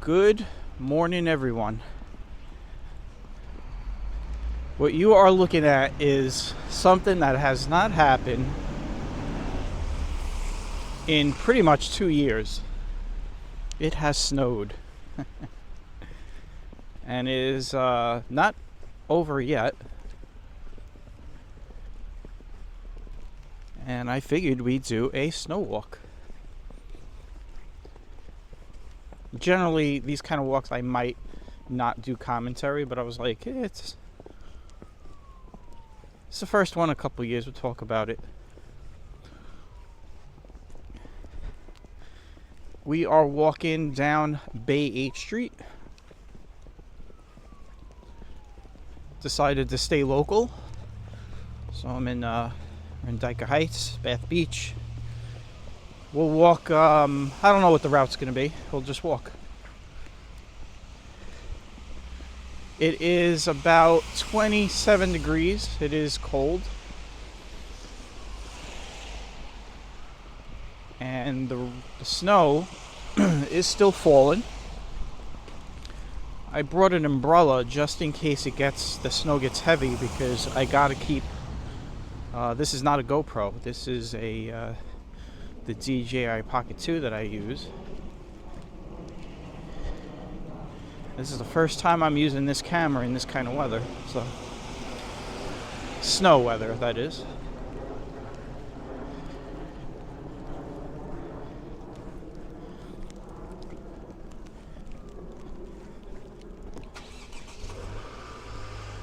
Good morning, everyone. What you are looking at is something that has not happened in pretty much 2 years. It has snowed. And it is not over yet. And I figured we'd do a snow walk. Generally, these kind of walks I might not do commentary, but I was like, it's the first one in a couple of years. We'll talk about it. We are walking down Bay 8th Street. Decided to stay local. So I'm in Dyker Heights, Bath Beach. We'll walk, I don't know what the route's going to be. We'll just walk. It is about 27 degrees. It is cold. And the snow is still falling. I brought an umbrella just in case the snow gets heavy, because I gotta keep, this is not a GoPro. This is the DJI Pocket 2 that I use. This is the first time I'm using this camera in this kind of weather. So, snow weather, that is.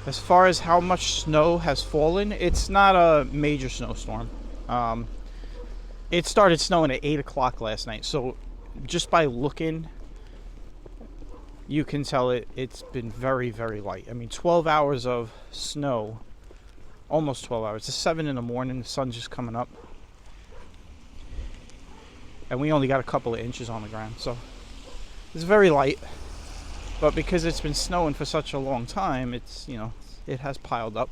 As far as how much snow has fallen, it's not a major snowstorm. It started snowing at 8 o'clock last night, so just by looking, you can tell it's been very, very light. I mean, 12 hours of snow, almost 12 hours. It's 7 in the morning, the sun's just coming up. And we only got a couple of inches on the ground, so it's very light. But because it's been snowing for such a long time, it's, it has piled up.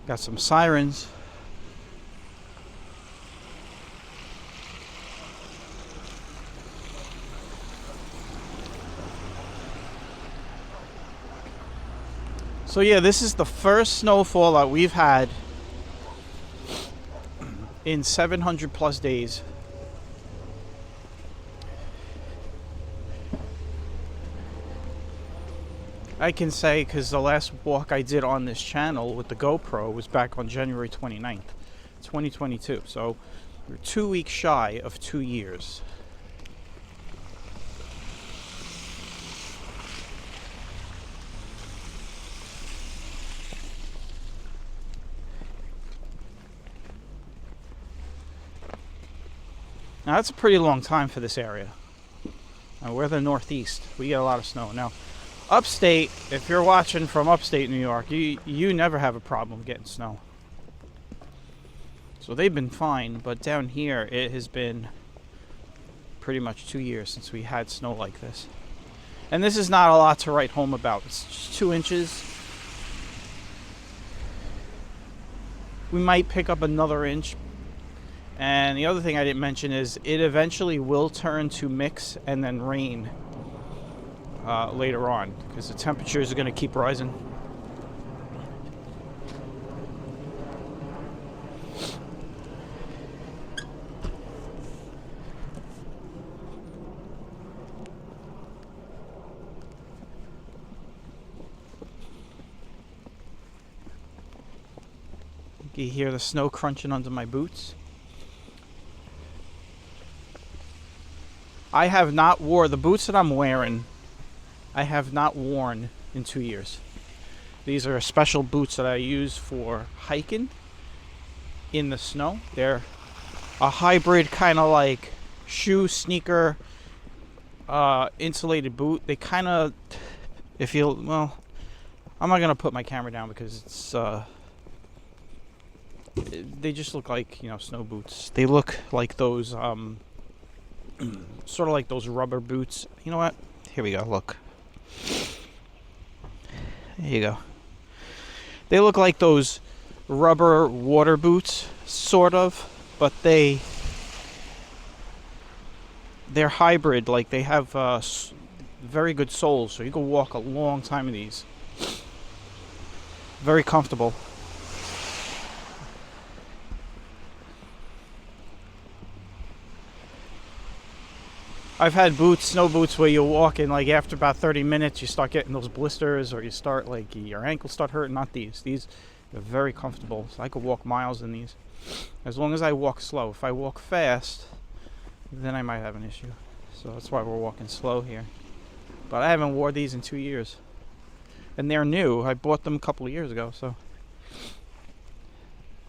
Got some sirens. So yeah, this is the first snowfall that we've had in 700 plus days. I can say, because the last walk I did on this channel with the GoPro was back on January 29th, 2022. So we're 2 weeks shy of 2 years. Now that's a pretty long time for this area. Now, we're the Northeast. We get a lot of snow. Now, upstate, if you're watching from upstate New York, you never have a problem getting snow. So they've been fine, but down here it has been pretty much 2 years since we had snow like this. And this is not a lot to write home about. It's just 2 inches. We might pick up another inch. And the other thing I didn't mention is it eventually will turn to mix and then rain later on, because the temperatures are going to keep rising. You hear the snow crunching under my boots. I have not wore the boots that I'm wearing. I have not worn in 2 years. These are special boots that I use for hiking in the snow. They're a hybrid kind of like shoe, sneaker, insulated boot. They kind of, if you, well, I'm not gonna put my camera down because it's they just look like, you know, snow boots. They look like those sort of like those rubber boots. You know what? Here we go. Look. There you go. They look like those rubber water boots, sort of, but they're hybrid. Like, they have very good soles, so you can walk a long time in these. Very comfortable. I've had boots, snow boots, where you walk in, like, after about 30 minutes you start getting those blisters, or you start, like, your ankles start hurting. Not these. These are very comfortable, so I could walk miles in these, as long as I walk slow. If I walk fast, then I might have an issue. So that's why we're walking slow here. But I haven't worn these in 2 years, and they're new. I bought them a couple of years ago, so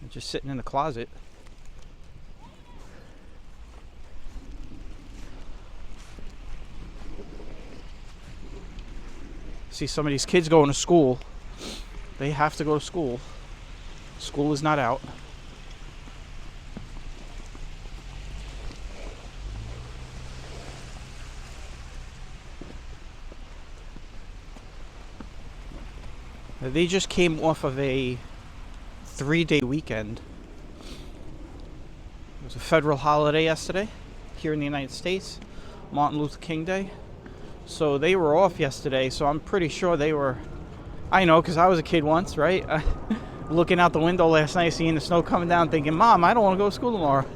they're just sitting in the closet. See some of these kids going to school. They have to go to school. School is not out. They just came off of a 3-day weekend. It was a federal holiday yesterday here in the United States, Martin Luther King Day. So they were off yesterday, so I'm pretty sure they were, I know, because I was a kid once, right? Looking out the window last night, seeing the snow coming down, thinking, Mom, I don't want to go to school tomorrow.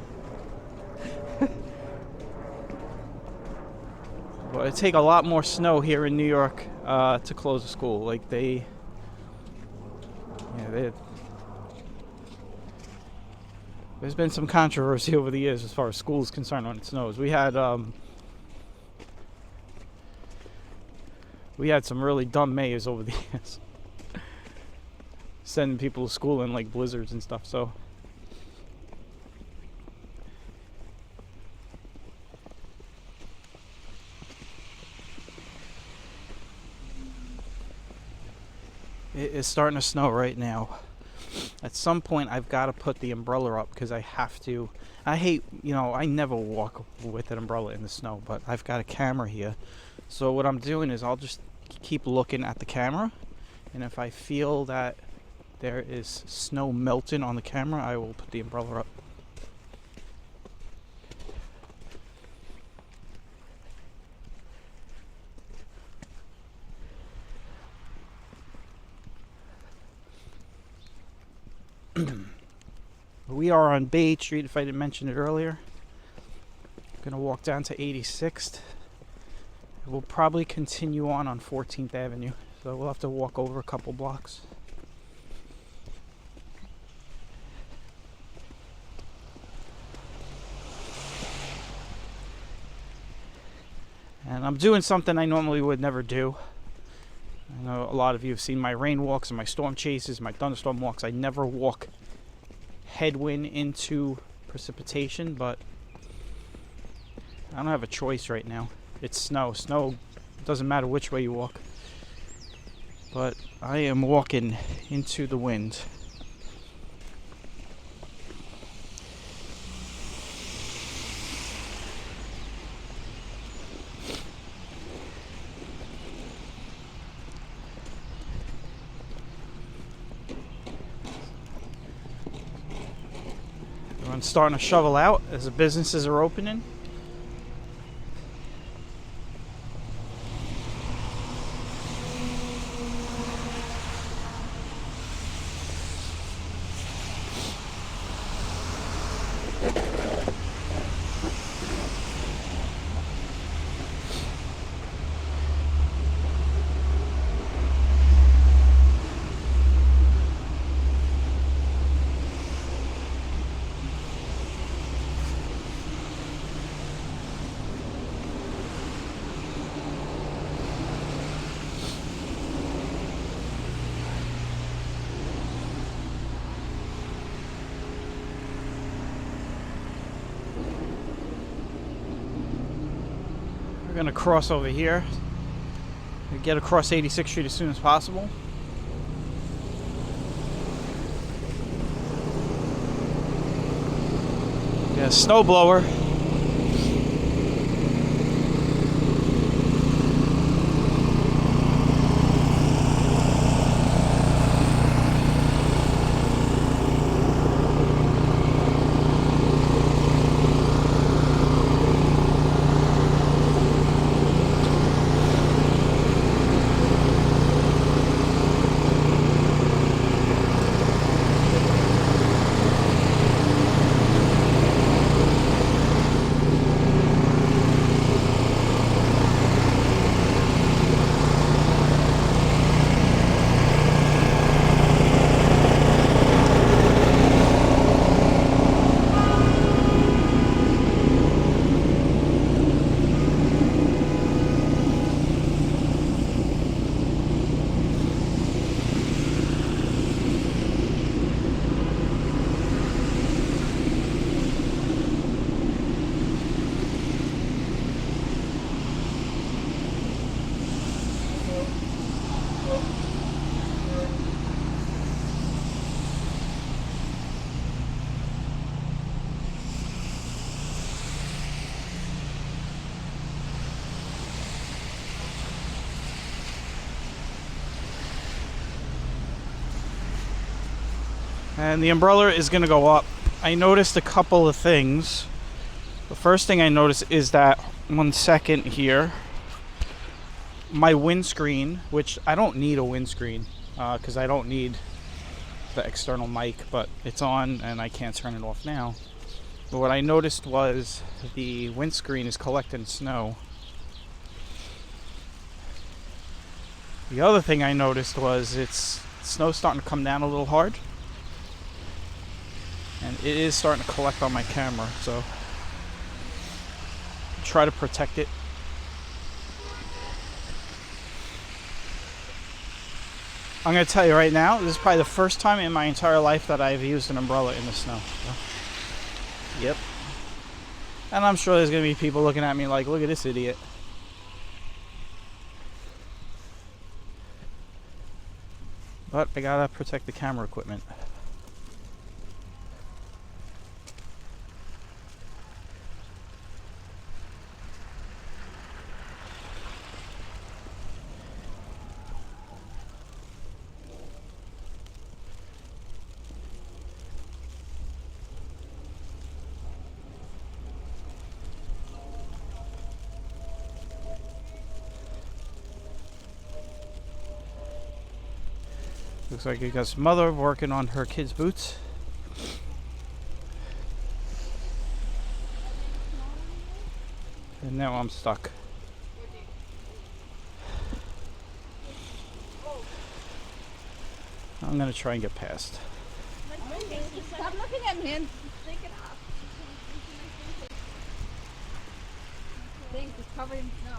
But it'd take a lot more snow here in New York to close the school. Like, they there's been some controversy over the years as far as school is concerned when it snows. We had some really dumb mayors over the years, sending people to school in, like, blizzards and stuff. So it is starting to snow right now. At some point I've got to put the umbrella up because I have to. I hate, I never walk with an umbrella in the snow, but I've got a camera here. So what I'm doing is I'll just keep looking at the camera, and if I feel that there is snow melting on the camera, I will put the umbrella up. We are on Bay Street, if I didn't mention it earlier. I'm going to walk down to 86th. We'll probably continue on 14th Avenue, so we'll have to walk over a couple blocks. And I'm doing something I normally would never do. I know a lot of you have seen my rain walks and my storm chases, my thunderstorm walks. I never walk headwind into precipitation, but I don't have a choice right now. It's snow. Snow doesn't matter which way you walk. But I am walking into the wind. Everyone's starting to shovel out as the businesses are opening. gonna cross over here and get across 86th Street as soon as possible. Yeah, snowblower. And the umbrella is going to go up. I noticed a couple of things. The first thing I noticed is that, 1 second here, my windscreen, which I don't need a windscreen because I don't need the external mic, but it's on and I can't turn it off now. But what I noticed was the windscreen is collecting snow. The other thing I noticed was snow's starting to come down a little hard. And it is starting to collect on my camera, so try to protect it. I'm going to tell you right now, this is probably the first time in my entire life that I've used an umbrella in the snow. So, yep. And I'm sure there's going to be people looking at me like, look at this idiot. But I got to protect the camera equipment. Looks like you got his mother working on her kids' boots. And now I'm stuck. I'm gonna try and get past. Stop looking at me and take it off. Things is covered in snow.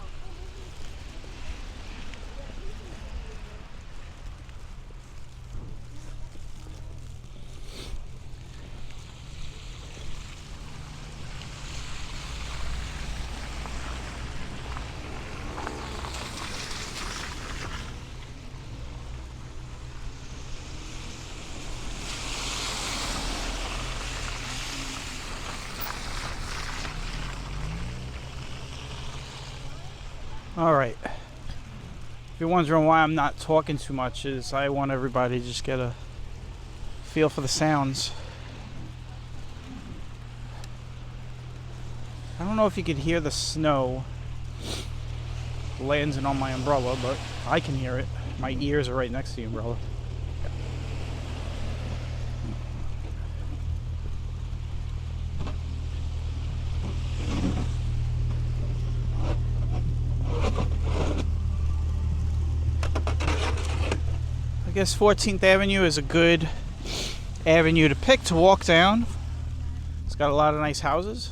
Alright. If you're wondering why I'm not talking too much, is I want everybody to just get a feel for the sounds. I don't know if you could hear the snow landing on my umbrella, but I can hear it. My ears are right next to the umbrella. I guess 14th Avenue is a good avenue to pick to walk down. It's got a lot of nice houses.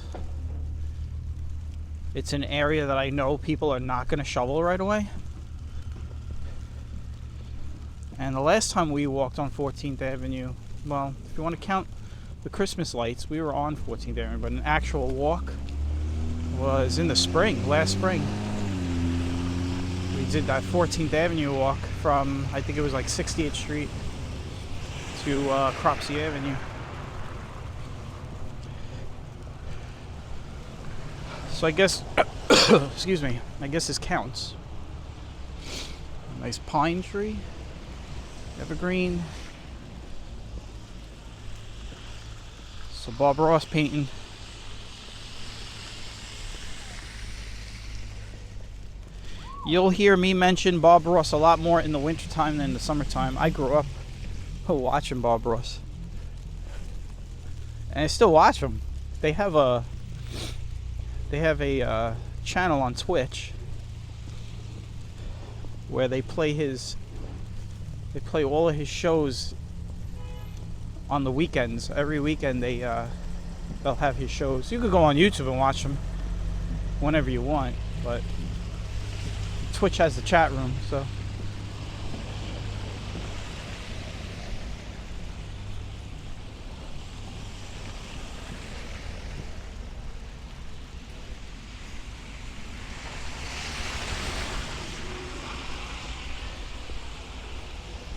It's an area that I know people are not going to shovel right away. And the last time we walked on 14th Avenue, well, if you want to count the Christmas lights, we were on 14th Avenue, but an actual walk was in the spring, last spring. did that 14th Avenue walk from, I think it was like 68th Street to Cropsey Avenue. So I guess, excuse me, I guess this counts. Nice pine tree, evergreen. So Bob Ross painting. You'll hear me mention Bob Ross a lot more in the wintertime than the summertime. I grew up watching Bob Ross. And I still watch him. They have a channel on Twitch where they play all of his shows on the weekends. Every weekend they'll have his shows. You could go on YouTube and watch them whenever you want, but Twitch has the chat room, so.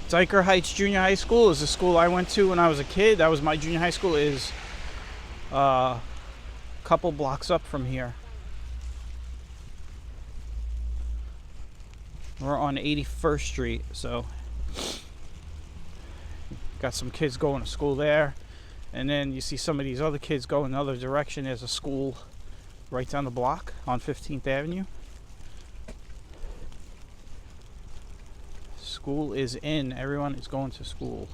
Dyker Heights Junior High School is the school I went to when I was a kid. That was my junior high school. Is a couple blocks up from here. We're on 81st Street, so got some kids going to school there. And then you see some of these other kids go in the other direction. There's a school right down the block on 15th Avenue. School is in. Everyone is going to school.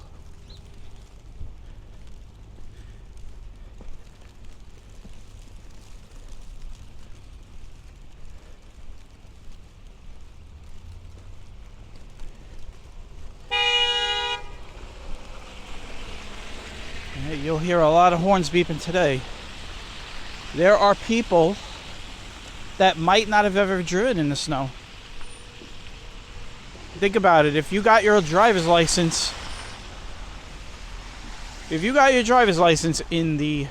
You'll hear a lot of horns beeping today. There are people that might not have ever driven in the snow. Think about it. If you got your driver's license, in the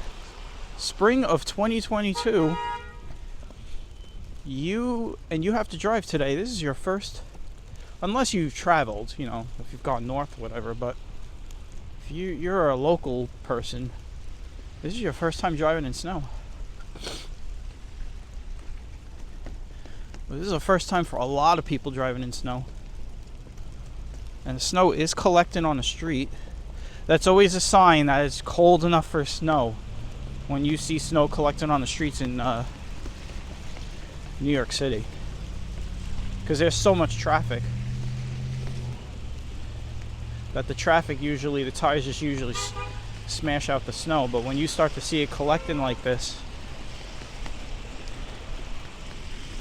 spring of 2022, you have to drive today. This is your first, unless you've traveled, if you've gone north or whatever, but if you're a local person, this is your first time driving in snow. Well, this is the first time for a lot of people driving in snow. And the snow is collecting on the street. That's always a sign that it's cold enough for snow. When you see snow collecting on the streets in New York City. Because there's so much traffic. That the tires just usually smash out the snow. But when you start to see it collecting like this,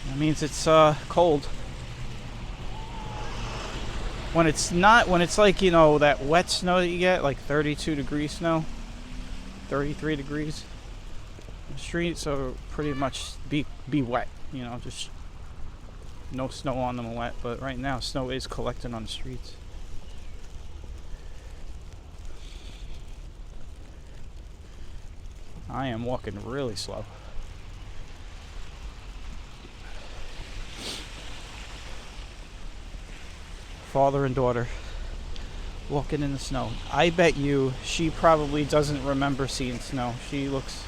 that means it's cold. When it's like, that wet snow that you get, like 32 degree snow, 33 degrees, the streets are pretty much be wet, just no snow on them wet. But right now, snow is collecting on the streets. I am walking really slow. Father and daughter walking in the snow. I bet you she probably doesn't remember seeing snow. She looks,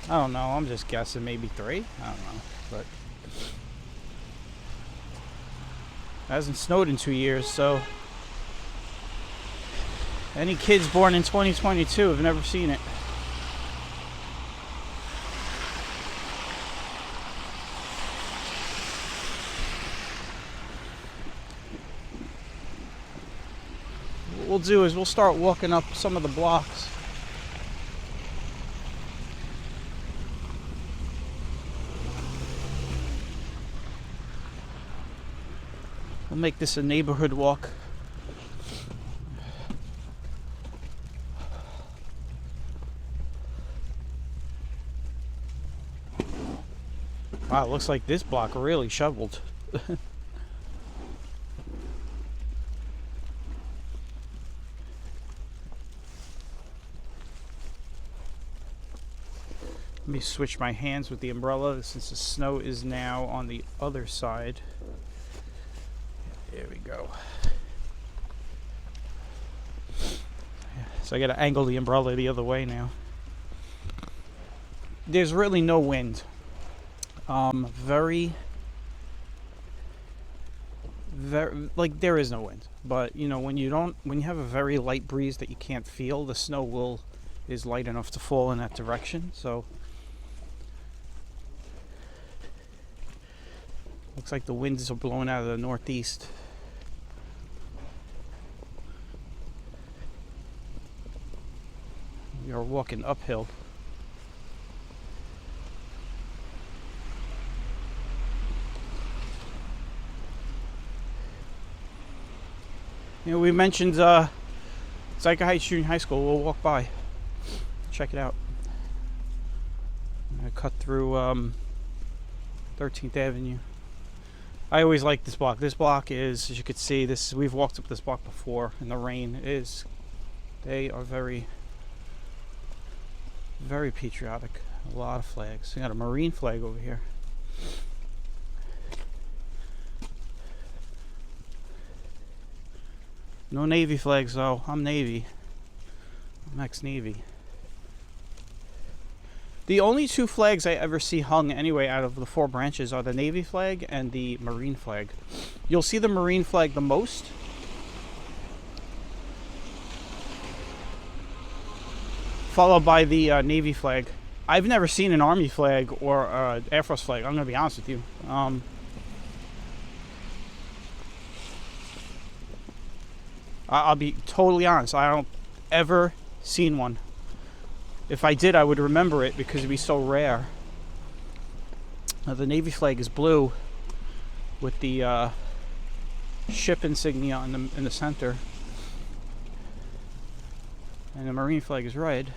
I don't know, I'm just guessing, maybe 3. I don't know, but it hasn't snowed in 2 years, so any kids born in 2022 have never seen it. What we'll do is we'll start walking up some of the blocks. We'll make this a neighborhood walk. Wow, it looks like this block really shoveled. Let me switch my hands with the umbrella since the snow is now on the other side. There we go. So I got to angle the umbrella the other way now. There's really no wind. Very, like there is no wind. But you know, when you have a very light breeze that you can't feel, the snow is light enough to fall in that direction. So looks like the winds are blowing out of the northeast. We are walking uphill. You know, we mentioned Dyker Heights Junior High School. We'll walk by, check it out. I'm gonna cut through 13th Avenue. I always like this block. This block is, as you can see, we've walked up this block before in the rain. They are very, very patriotic. A lot of flags. We got a Marine flag over here. No Navy flags though. I'm Navy. I'm ex-Navy. The only two flags I ever see hung anyway out of the four branches are the Navy flag and the Marine flag. You'll see the Marine flag the most. Followed by the Navy flag. I've never seen an Army flag or Air Force flag. I'm going to be honest with you. I'll be totally honest. I don't ever seen one. If I did, I would remember it because it'd be so rare. The Navy flag is blue with the ship insignia in the center, and the Marine flag is red.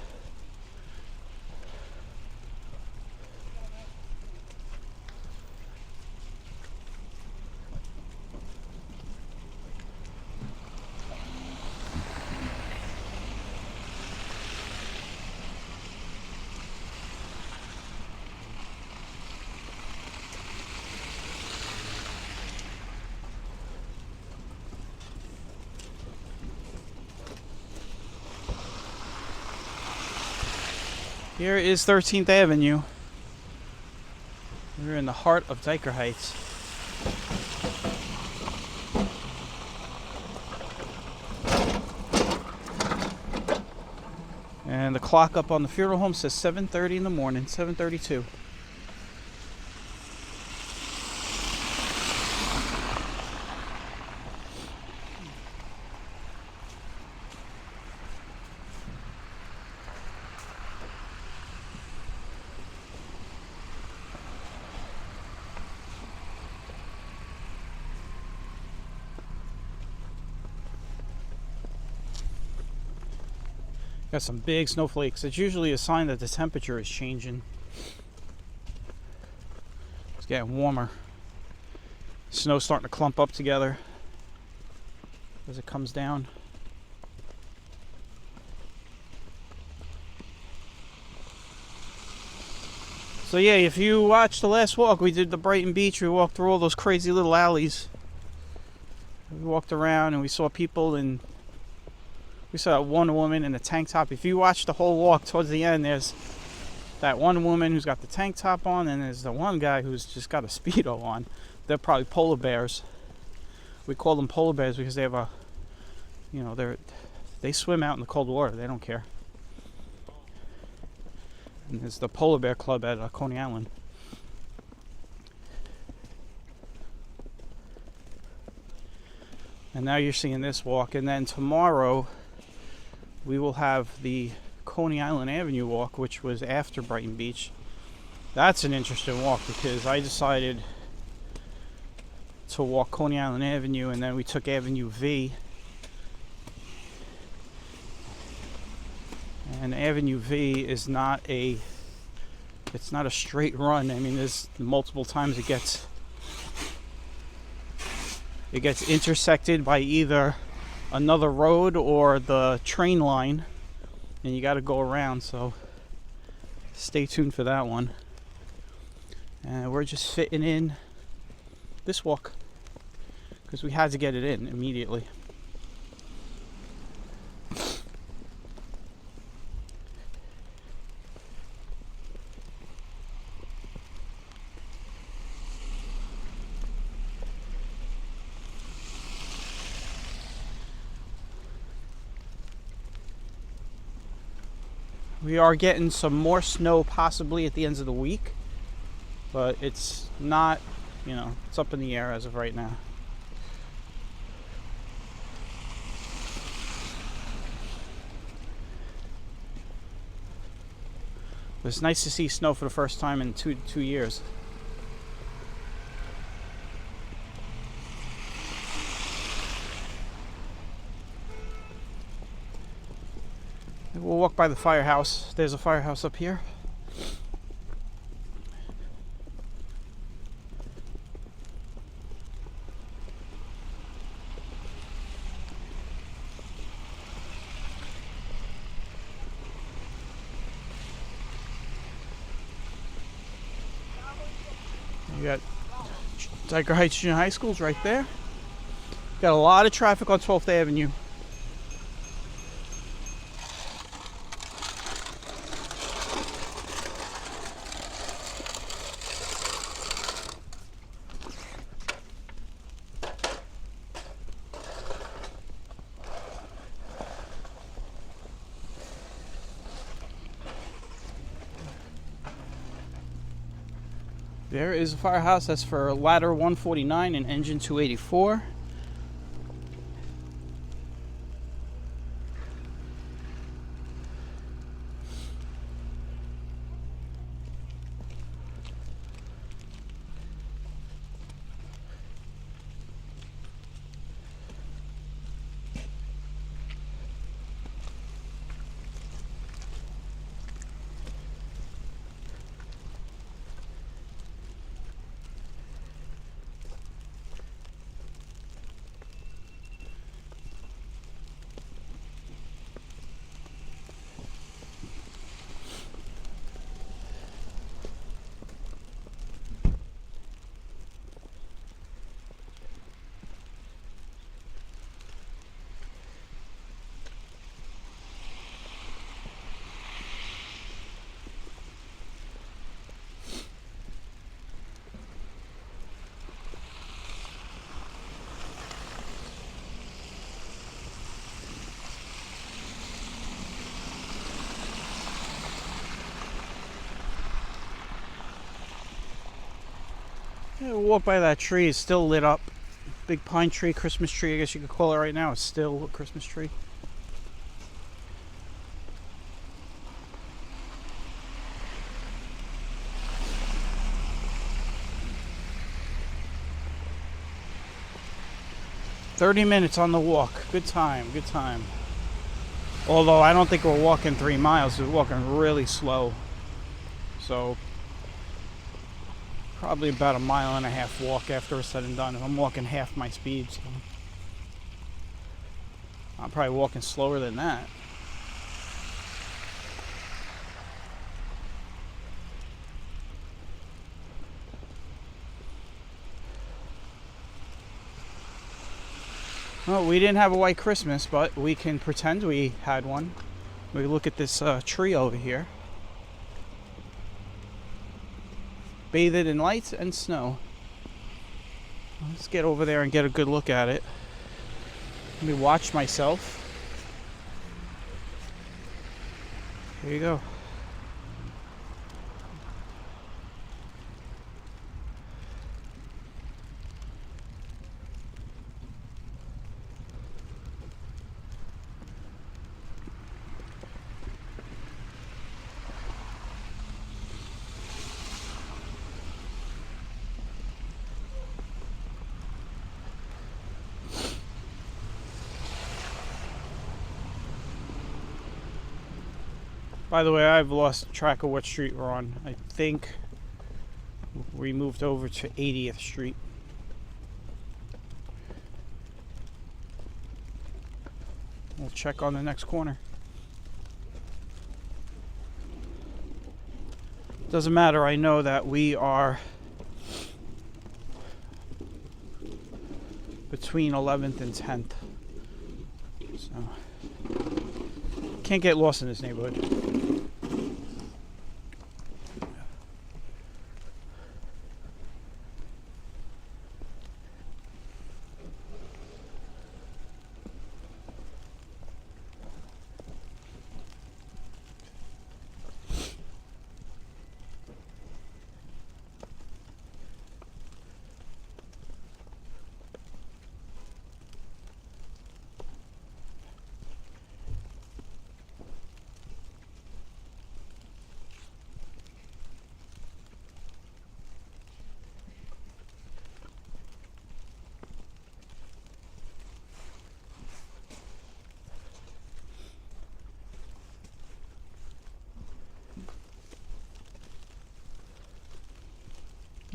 Here is 13th Avenue. We're in the heart of Dyker Heights. And the clock up on the funeral home says 7:30 in the morning, 7:32. Got some big snowflakes. It's usually a sign that the temperature is changing. It's getting warmer. Snow's starting to clump up together as it comes down. So yeah, if you watched the last walk, we did the Brighton Beach. We walked through all those crazy little alleys. We walked around and we saw people, and we saw one woman in a tank top. If you watch the whole walk, towards the end, there's that one woman who's got the tank top on, and there's the one guy who's just got a Speedo on. They're probably polar bears. We call them polar bears because they have they swim out in the cold water. They don't care. And there's the Polar Bear Club at Coney Island. And now you're seeing this walk, and then tomorrow we will have the Coney Island Avenue walk, which was after Brighton Beach. That's an interesting walk because I decided to walk Coney Island Avenue, and then we took Avenue V. And Avenue V is not a straight run. I mean, there's multiple times it gets intersected by either another road or the train line, and you got to go around. So Stay tuned for that one. And we're just fitting in this walk because we had to get it in immediately. We are getting some more snow possibly at the end of the week, but it's not, it's up in the air as of right now. But it's nice to see snow for the first time in two years. We'll walk by the firehouse. There's a firehouse up here. You got Dyker Heights Junior High School's right there. Got a lot of traffic on 12th Avenue. There is a firehouse. That's for ladder 149 and engine 284. Yeah, we'll walk by that tree. It's still lit up. Big pine tree, Christmas tree, I guess you could call it right now. It's still a Christmas tree. "30 minutes on the walk. Good time, good time." Although I don't think we're walking 3 miles. We're walking really slow. So probably about 1.5 mile walk after it's said and done. If I'm walking half my speed, so I'm probably walking slower than that. Well, we didn't have a white Christmas, but we can pretend we had one. We look at this tree over here. Bathed in lights and snow. Let's get over there and get a good look at it. Let me watch myself. Here you go. By the way, I've lost track of what street we're on. I think we moved over to 80th Street. We'll check on the next corner. Doesn't matter, I know that we are between 11th and 10th. So, can't get lost in this neighborhood.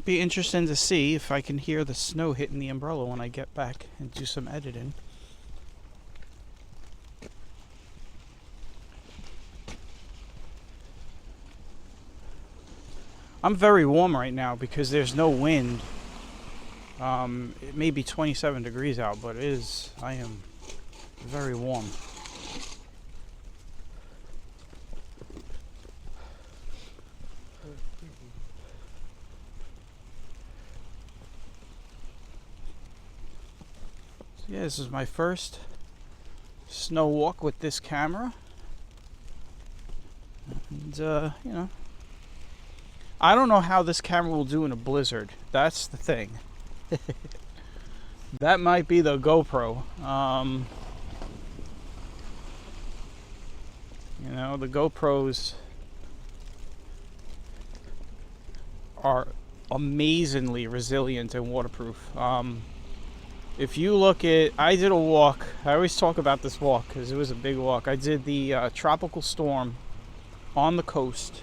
Be interesting to see if I can hear the snow hitting the umbrella when I get back and do some editing. I'm very warm right now because there's no wind. It may be 27 degrees out, but I am very warm. Yeah, this is my first snow walk with this camera. And, you know, I don't know how this camera will do in a blizzard. That's the thing. That might be the GoPro. You know, the GoPros are amazingly resilient and waterproof. If you look at, I did a walk. I always talk about this walk because it was a big walk. I did the tropical storm on the coast,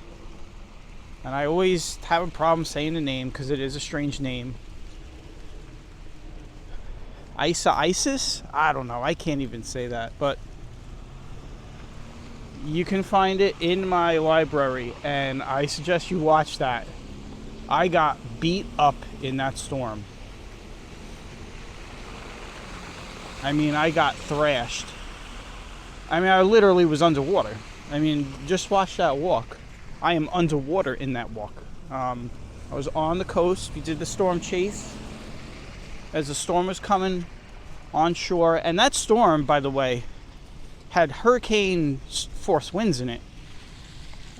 and I always have a problem saying the name because it is a strange name. ISIS? I don't know. I can't even say that, but you can find it in my library, and I suggest you watch that. I got beat up in that storm. I mean, I got thrashed. I mean, I literally was underwater. I mean, just watch that walk. I am underwater in that walk. I was on the coast. We did the storm chase as the storm was coming on shore. And that storm, by the way, had hurricane force winds in it.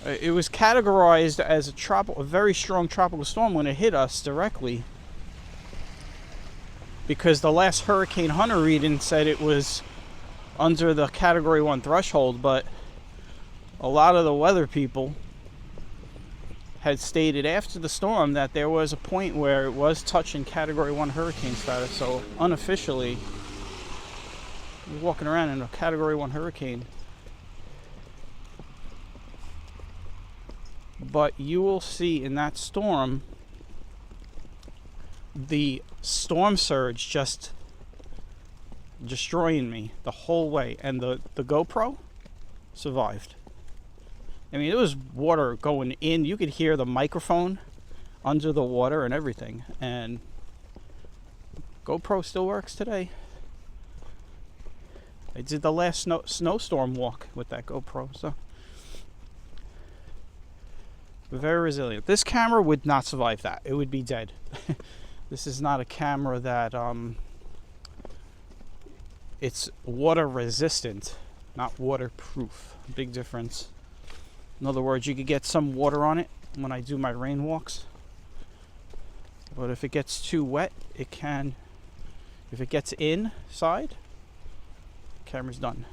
It was categorized as a very strong tropical storm when it hit us directly, because the last Hurricane Hunter reading said it was under the Category 1 threshold, but a lot of the weather people had stated after the storm that there was a point where it was touching Category 1 hurricane status, so unofficially, we're walking around in a Category 1 hurricane. But you will see in that storm the storm surge just destroying me the whole way, and the GoPro survived. I mean, it was water going in. You could hear the microphone under the water and everything, and GoPro still works today. I did the last snowstorm walk with that GoPro, so very resilient. This camera would not survive that. It would be dead. This is not a camera that it's water resistant, not waterproof. Big difference. In other words, you could get some water on it when I do my rain walks, but if it gets too wet, it can, if it gets inside, camera's done.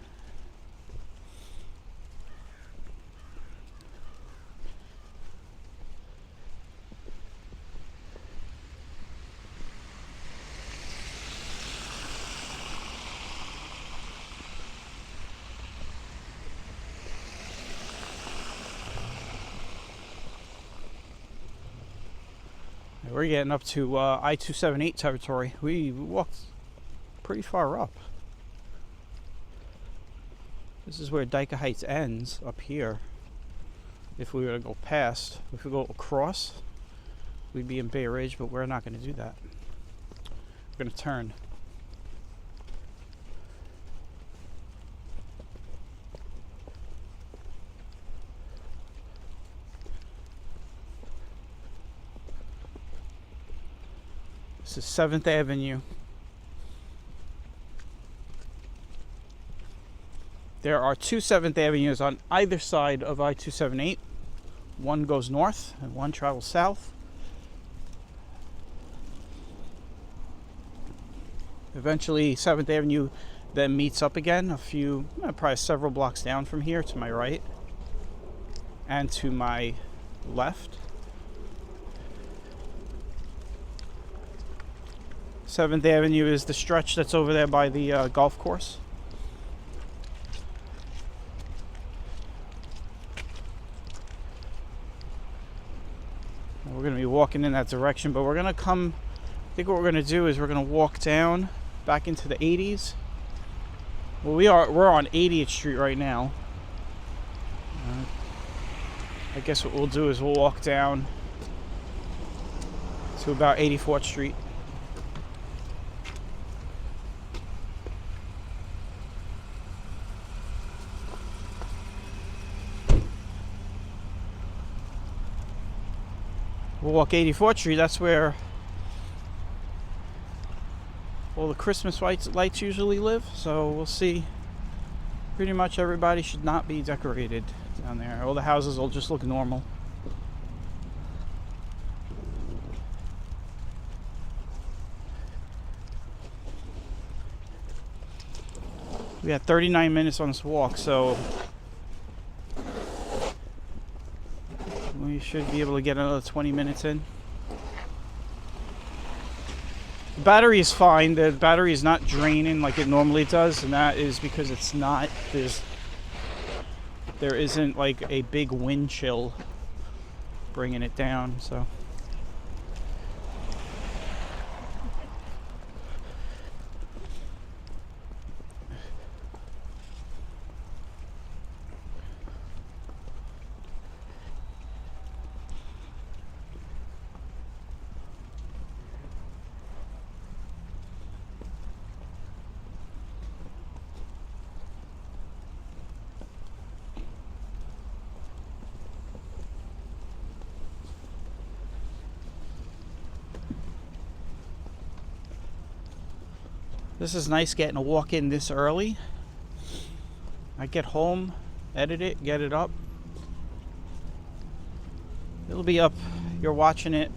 We're getting up to I-278 territory. We walked pretty far up. This is where Dyker Heights ends, up here. if we were to go past. If we go across, we'd be in Bay Ridge, but we're not going to do that. We're going to turn. This is 7th Avenue. There are two 7th Avenues on either side of I-278. One goes north and one travels south. Eventually 7th Avenue then meets up again probably several blocks down from here to my right and to my left. 7th Avenue is the stretch that's over there by the golf course. We're going to be walking in that direction, but we're going to come, I think what we're going to do is we're going to walk down back into the 80s. Well, we're on 80th Street right now. I guess what we'll do is we'll walk down to about 84th Street. We'll walk 84th Street. That's where all the Christmas lights usually live. So we'll see. Pretty much everybody should not be decorated down there. All the houses will just look normal. We had 39 minutes on this walk, so we should be able to get another 20 minutes in. The battery is fine. The battery is not draining like it normally does, and that is because it's not. There isn't like a big wind chill bringing it down, so. This is nice getting a walk in this early. I get home, edit it, get it up. It'll be up. You're watching it.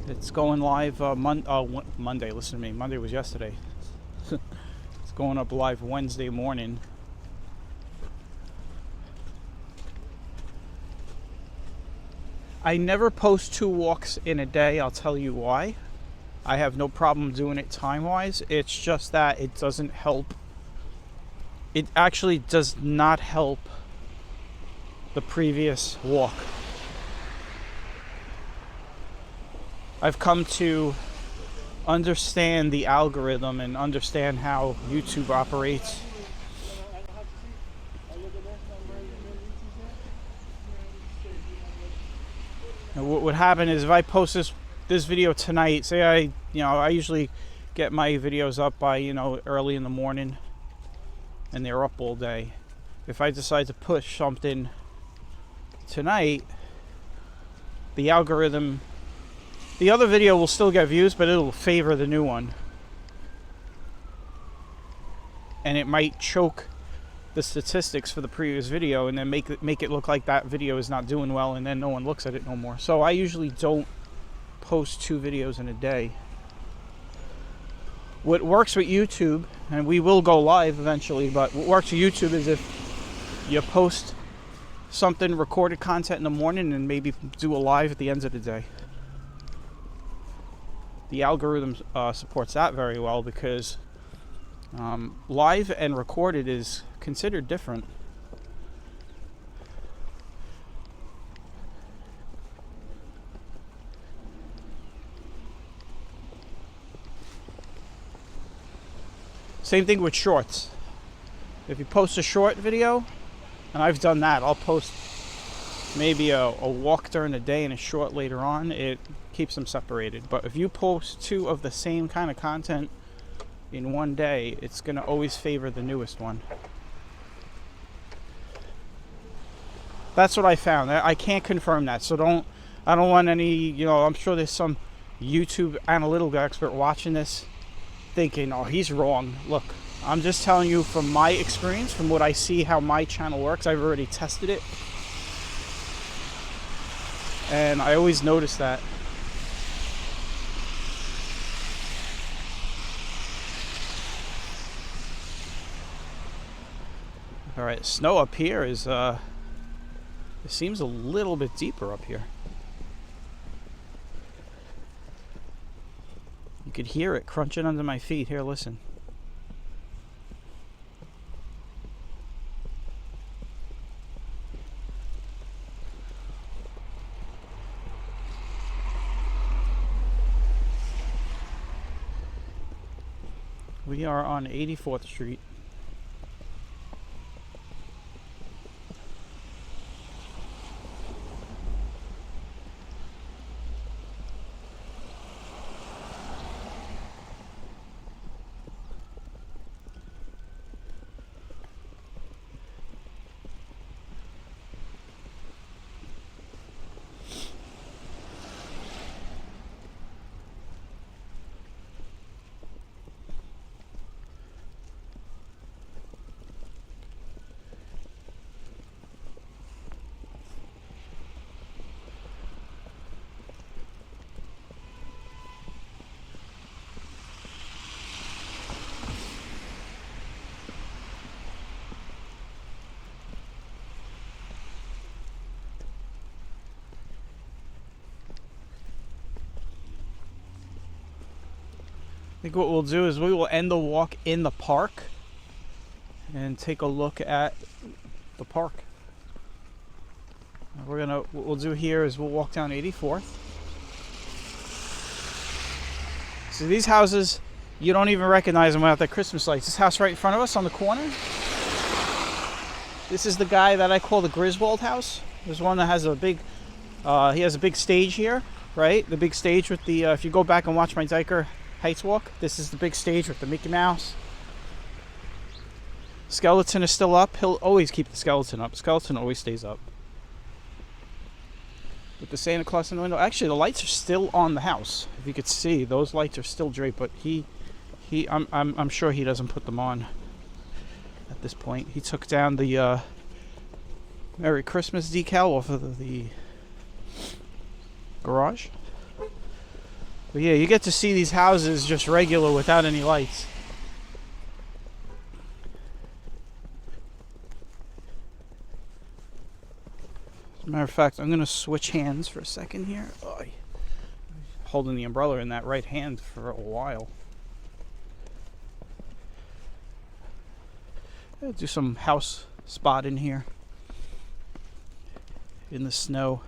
It's going live Monday. Listen to me. Monday was yesterday. It's going up live Wednesday morning. I never post 2 walks in a day. I'll tell you why. I have no problem doing it time-wise. It's just that it doesn't help. It actually does not help the previous walk. I've come to understand the algorithm and understand how YouTube operates. And what would happen is if I post this video tonight, say I usually get my videos up by early in the morning and they're up all day. If I decide to push something tonight, the algorithm, the other video will still get views, but it'll favor the new one, and it might choke the statistics for the previous video and then make it look like that video is not doing well, and then no one looks at it no more. So I usually don't post 2 videos in a day. What works with YouTube, and we will go live eventually, but what works with YouTube is if you post something, recorded content in the morning, and maybe do a live at the end of the day. The algorithm supports that very well because live and recorded is considered different. Same thing with shorts. If you post a short video, and I've done that, I'll post maybe a walk during the day and a short later on, it keeps them separated. But if you post 2 of the same kind of content in one day, it's going to always favor the newest one. That's what I found. I can't confirm that, so I don't want any, I'm sure there's some YouTube analytical expert watching this thinking, oh, he's wrong. Look, I'm just telling you from my experience, from what I see how my channel works. I've already tested it, and I always notice that. All right, snow up here is it seems a little bit deeper up here. You could hear it crunching under my feet. Here, listen. We are on 84th Street. I think what we'll do is we will end the walk in the park and take a look at the park. What we'll do here is we'll walk down 84th. So these houses, you don't even recognize them without their Christmas lights. This house right in front of us on the corner, this is the guy that I call the Griswold house. There's one that has a big, he has a big stage here, right? The big stage with the, if you go back and watch my Dyker Heights walk, this is the big stage with the Mickey Mouse. Skeleton is still up. He'll always keep the skeleton up. Skeleton always stays up. With the Santa Claus in the window. Actually, the lights are still on the house. If you could see, those lights are still draped, but I'm sure he doesn't put them on at this point. He took down the Merry Christmas decal off of the garage. But yeah, you get to see these houses just regular without any lights. As a matter of fact, I'm going to switch hands for a second here. Oh, holding the umbrella in that right hand for a while. I'll do some house spotting here in the snow.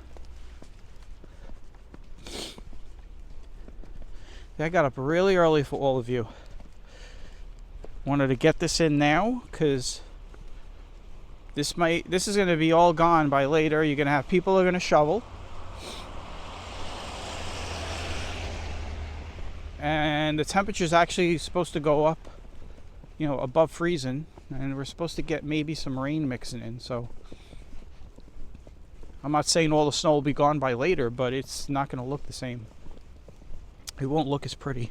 I got up really early for all of you. Wanted to get this in now because this is going to be all gone by later. You're going to have people who are going to shovel. And the temperature's actually supposed to go up, above freezing. And we're supposed to get maybe some rain mixing in. So I'm not saying all the snow will be gone by later, but it's not going to look the same. It won't look as pretty.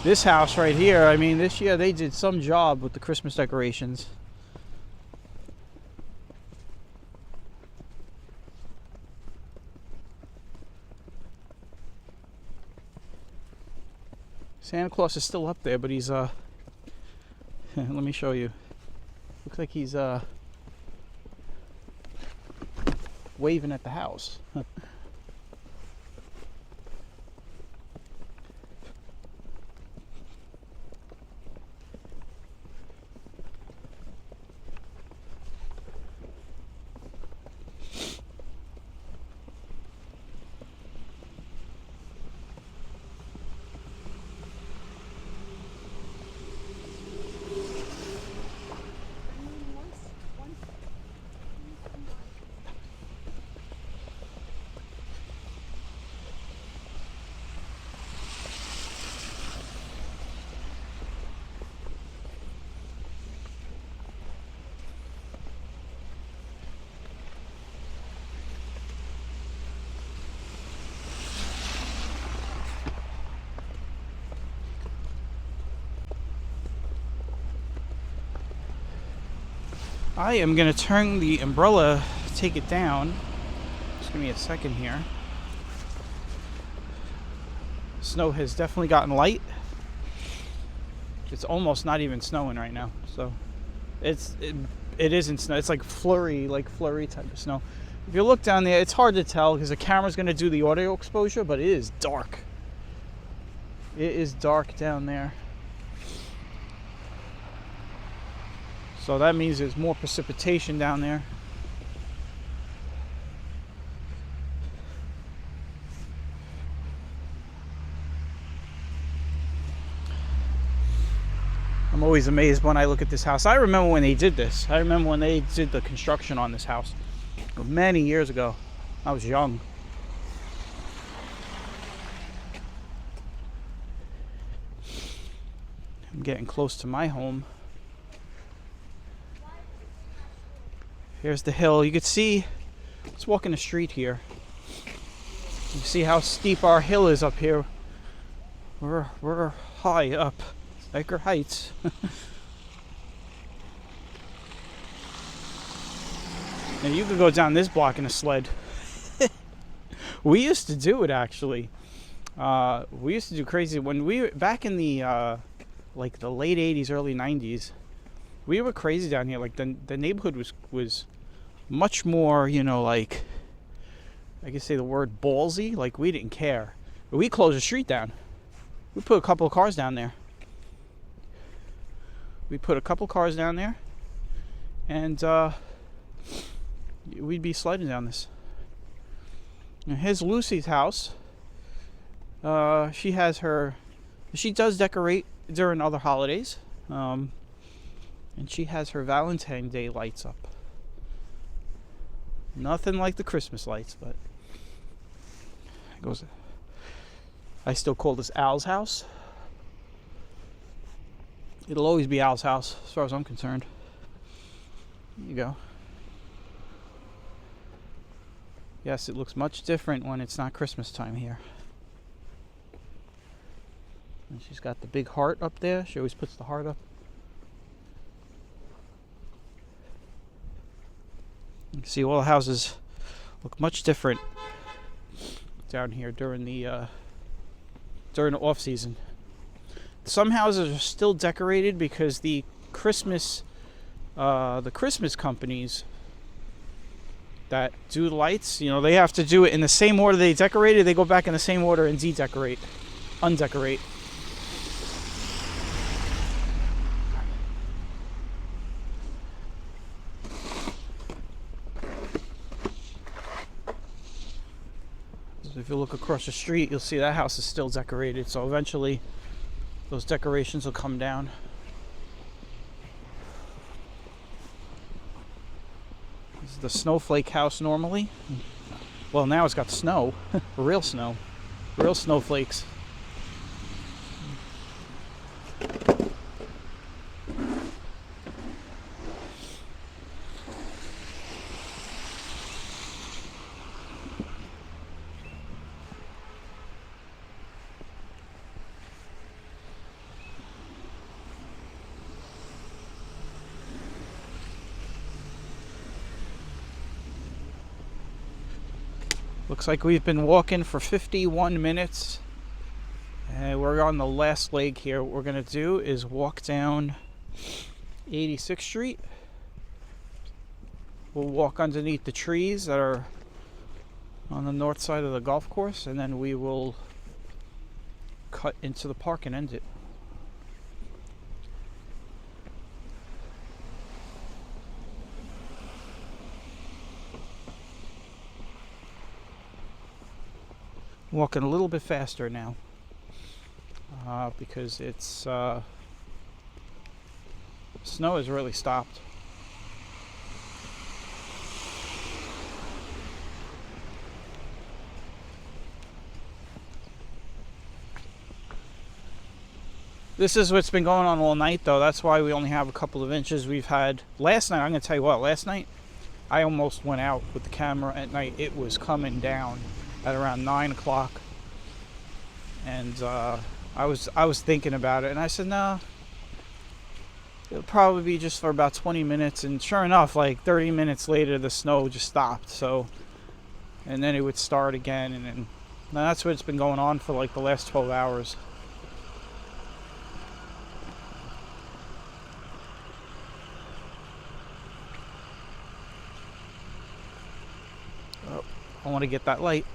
This house right here, I mean, this year they did some job with the Christmas decorations. Santa Claus is still up there, but he's let me show you. Looks like he's waving at the house. I am going to turn the umbrella, take it down. Just give me a second here. Snow has definitely gotten light. It's almost not even snowing right now. So it isn't snow. It's like flurry type of snow. If you look down there, it's hard to tell because the camera's going to do the audio exposure, but it is dark. It is dark down there. So that means there's more precipitation down there. I'm always amazed when I look at this house. I remember when they did this. I remember when they did the construction on this house many years ago. I was young. I'm getting close to my home. Here's the hill. You can see, let's walk in the street here. You see how steep our hill is up here. We're high up. Dyker Heights. Now you could go down this block in a sled. We used to do it actually. We used to do crazy when we were back in the like the late 80s, early 90s. We were crazy down here. Like the neighborhood was much more, you know, like I could say the word ballsy. Like we didn't care. But we closed the street down. We put a couple of cars down there. And we'd be sliding down this. Now here's Lucy's house. She does decorate during other holidays. And she has her Valentine's Day lights up. Nothing like the Christmas lights, but I still call this Al's house. It'll always be Al's house, as far as I'm concerned. There you go. Yes, it looks much different when it's not Christmas time here. And she's got the big heart up there. She always puts the heart up. You can see all the houses look much different down here during the off season. Some houses are still decorated because the Christmas companies that do the lights, you know, they have to do it in the same order they decorated. They go back in the same order and undecorate. If you look across the street, you'll see that house is still decorated. So eventually those decorations will come down. This is the snowflake house normally. Well, now it's got snow. Real snow. Real snowflakes. Looks like we've been walking for 51 minutes. And we're on the last leg here. What we're going to do is walk down 86th Street. We'll walk underneath the trees that are on the north side of the golf course, and then we will cut into the park and end it. Walking a little bit faster now because it's snow has really stopped. This is what's been going on all night, though. That's why we only have a couple of inches. We've had last night. I'm going to tell you what. Last night, I almost went out with the camera at night. It was coming down at around 9 o'clock, and I was thinking about it, and I said, no, it'll probably be just for about 20 minutes, and sure enough, like 30 minutes later, the snow just stopped. So, and then it would start again, and then that's what it's been going on for like the last 12 hours. Oh, I want to get that light.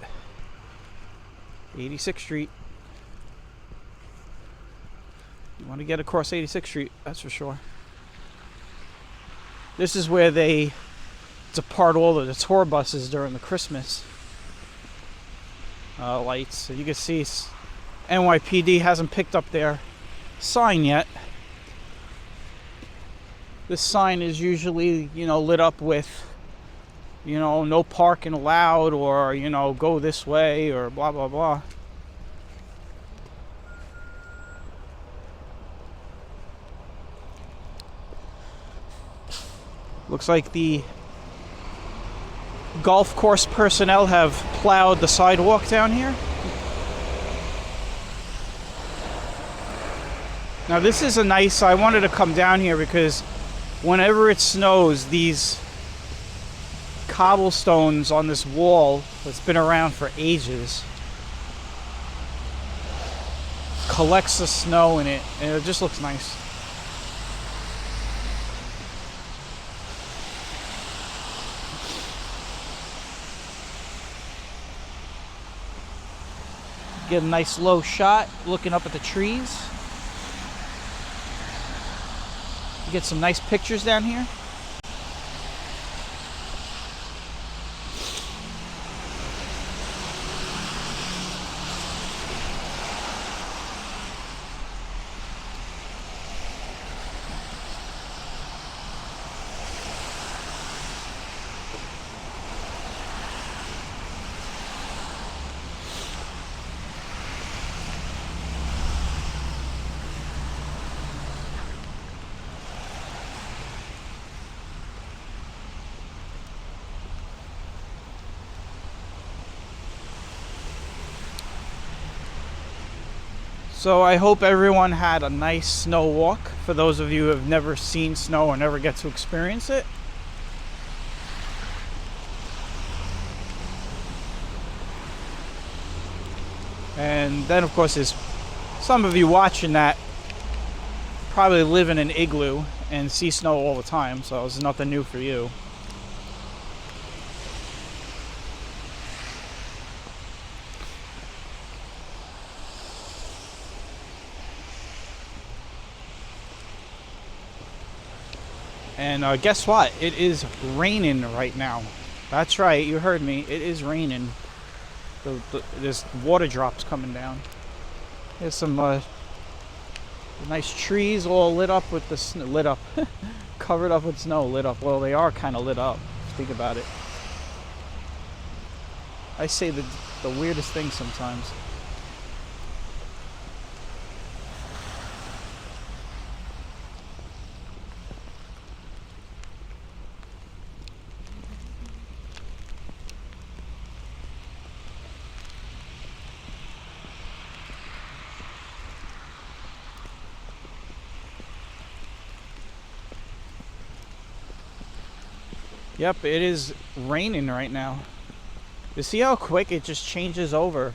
86th Street. You want to get across 86th Street, that's for sure. This is where they depart all of the tour buses during the Christmas lights. So you can see NYPD hasn't picked up their sign yet. This sign is usually, lit up with, no parking allowed, or, go this way, or blah, blah, blah. Looks like the golf course personnel have plowed the sidewalk down here. Now this is I wanted to come down here because whenever it snows, these cobblestones on this wall that's been around for ages collects the snow in it, and it just looks nice. Get a nice low shot looking up at the trees. Get some nice pictures down here. So I hope everyone had a nice snow walk, for those of you who have never seen snow or never get to experience it. And then of course there's some of you watching that probably live in an igloo and see snow all the time, so it's nothing new for you. And guess what? It is raining right now. That's right, you heard me. It is raining. There's water drops coming down. There's some nice trees all lit up with the snow. Lit up. Covered up with snow, lit up. Well, they are kind of lit up. Think about it. I say the weirdest things sometimes. Yep, it is raining right now. You see how quick it just changes over?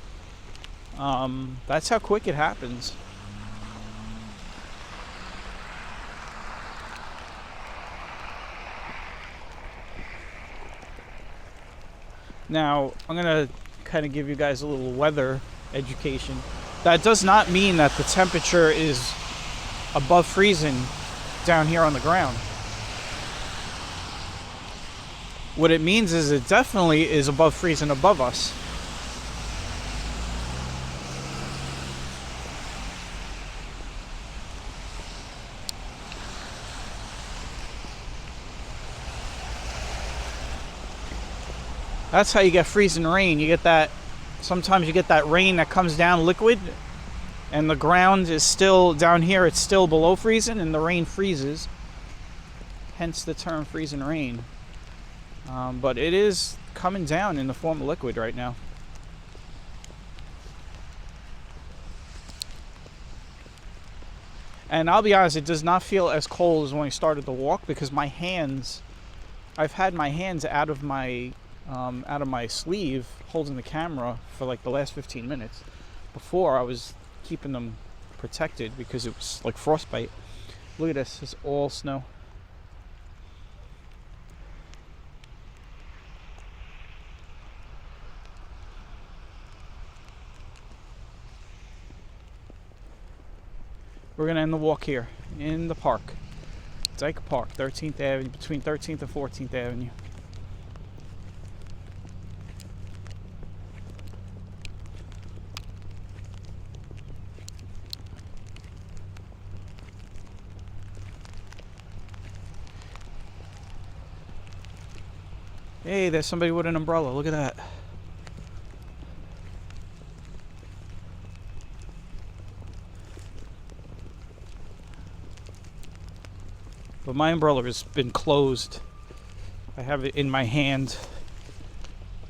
That's how quick it happens. Now, I'm gonna kind of give you guys a little weather education. That does not mean that the temperature is above freezing down here on the ground. What it means is it definitely is above freezing above us. That's how you get freezing rain. You get that, sometimes you get that rain that comes down liquid, and the ground is still down here, it's still below freezing, and the rain freezes. Hence the term freezing rain. But it is coming down in the form of liquid right now. And I'll be honest, it does not feel as cold as when I started the walk because my hands, I've had my hands out of my sleeve holding the camera for like the last 15 minutes. Before I was keeping them protected because it was like frostbite. Look at this, it's all snow. We're gonna end the walk here in the park. Dyker Park, 13th Avenue, between 13th and 14th Avenue. Hey, there's somebody with an umbrella. Look at that. But my umbrella has been closed. I have it in my hand.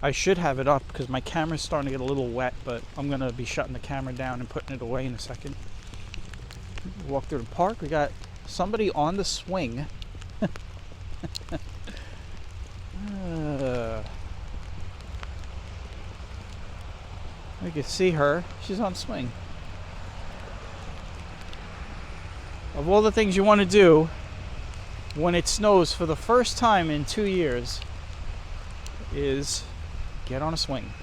I should have it up because my camera's starting to get a little wet, but I'm going to be shutting the camera down and putting it away in a second. Walk through the park. We got somebody on the swing. We can see her. She's on swing. Of all the things you want to do when it snows for the first time in 2 years is get on a swing.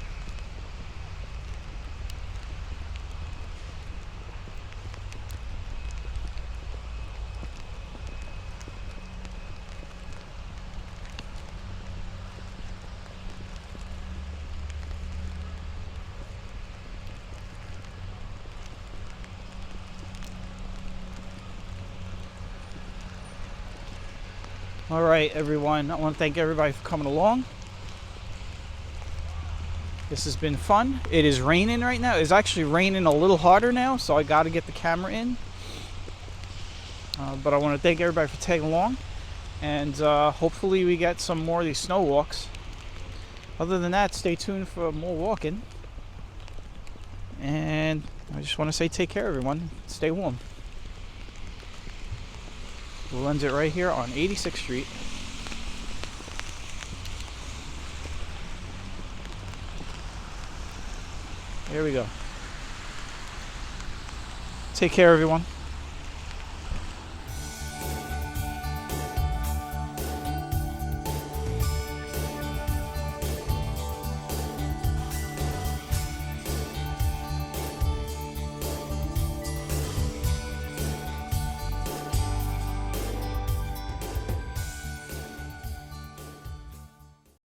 All right, everyone. I want to thank everybody for coming along. This has been fun. It is raining right now. It's actually raining a little harder now, so I got to get the camera in. But I want to thank everybody for tagging along, and hopefully we get some more of these snow walks. Other than that, stay tuned for more walking. And I just want to say take care, everyone. Stay warm. We'll end it right here on 86th Street. There we go. Take care, everyone.